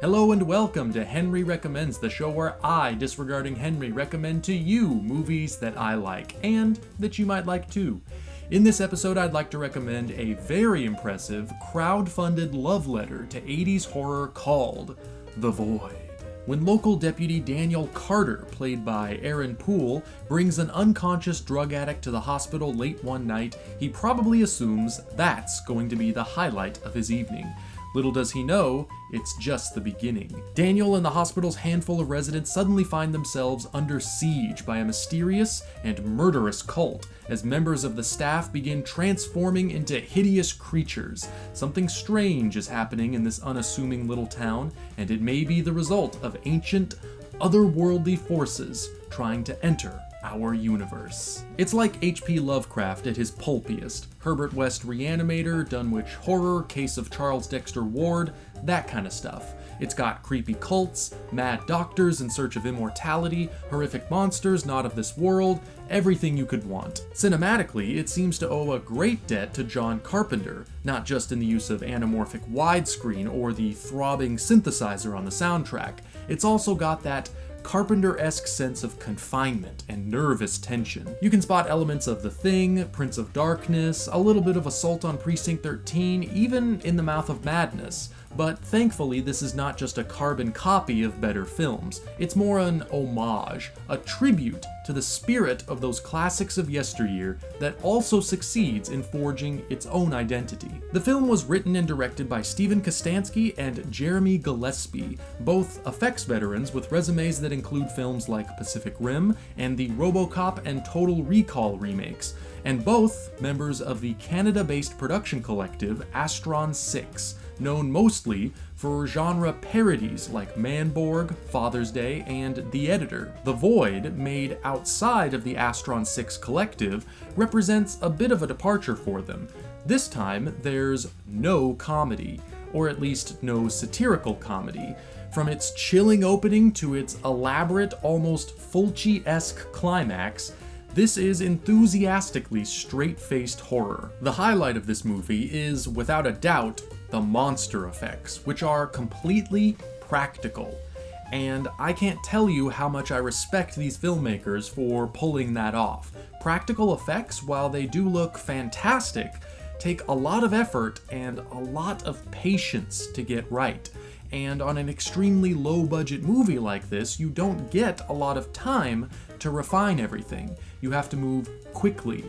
Hello and welcome to Henry Recommends, the show where I, Disregarding Henry, recommend to you movies that I like and that you might like too. In this episode, I'd like to recommend a very impressive crowdfunded love letter to 80s horror called The Void. When local deputy Daniel Carter, played by Aaron Poole, brings an unconscious drug addict to the hospital late one night, he probably assumes that's going to be the highlight of his evening. Little does he know, it's just the beginning. Daniel and the hospital's handful of residents suddenly find themselves under siege by a mysterious and murderous cult as members of the staff begin transforming into hideous creatures. Something strange is happening in this unassuming little town, and it may be the result of ancient, otherworldly forces trying to enter our universe. It's like H.P. Lovecraft at his pulpiest. Herbert West Reanimator, Dunwich Horror, Case of Charles Dexter Ward, that kind of stuff. It's got creepy cults, mad doctors in search of immortality, horrific monsters not of this world, everything you could want. Cinematically, it seems to owe a great debt to John Carpenter, not just in the use of anamorphic widescreen or the throbbing synthesizer on the soundtrack. It's also got that Carpenter-esque sense of confinement and nervous tension. You can spot elements of The Thing, Prince of Darkness, a little bit of Assault on Precinct 13, even in The Mouth of Madness. But thankfully, this is not just a carbon copy of better films. It's more an homage, a tribute to the spirit of those classics of yesteryear that also succeeds in forging its own identity. The film was written and directed by Stephen Kostanski and Jeremy Gillespie, both effects veterans with resumes that include films like Pacific Rim and the RoboCop and Total Recall remakes, and both members of the Canada-based production collective Astron 6, known mostly for genre parodies like Manborg, Father's Day, and The Editor. The Void, made outside of the Astron 6 collective, represents a bit of a departure for them. This time, there's no comedy, or at least no satirical comedy. From its chilling opening to its elaborate, almost Fulci-esque climax, this is enthusiastically straight-faced horror. The highlight of this movie is, without a doubt, the monster effects, which are completely practical. And I can't tell you how much I respect these filmmakers for pulling that off. Practical effects, while they do look fantastic, take a lot of effort and a lot of patience to get right. And on an extremely low-budget movie like this, you don't get a lot of time to refine everything. You have to move quickly.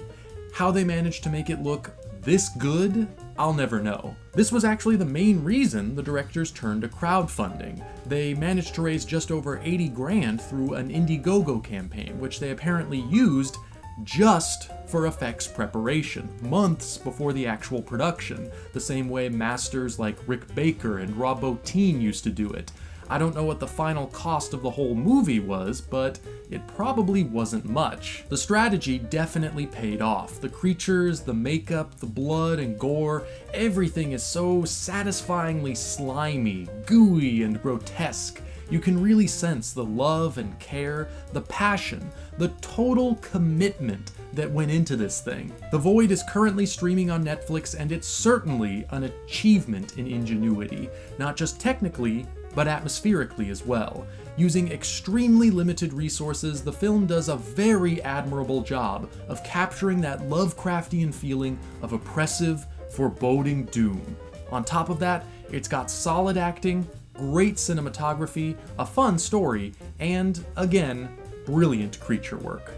How they managed to make it look this good, I'll never know. This was actually the main reason the directors turned to crowdfunding. They managed to raise just over 80 grand through an Indiegogo campaign, which they apparently used just for effects preparation, months before the actual production, the same way masters like Rick Baker and Rob Bottin used to do it. I don't know what the final cost of the whole movie was, but it probably wasn't much. The strategy definitely paid off. The creatures, the makeup, the blood and gore, everything is so satisfyingly slimy, gooey, and grotesque. You can really sense the love and care, the passion, the total commitment that went into this thing. The Void is currently streaming on Netflix, and it's certainly an achievement in ingenuity, not just technically, but atmospherically as well. Using extremely limited resources, the film does a very admirable job of capturing that Lovecraftian feeling of oppressive, foreboding doom. On top of that, it's got solid acting, great cinematography, a fun story, and, again, brilliant creature work.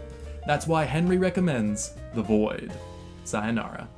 That's why Henry recommends The Void. Sayonara.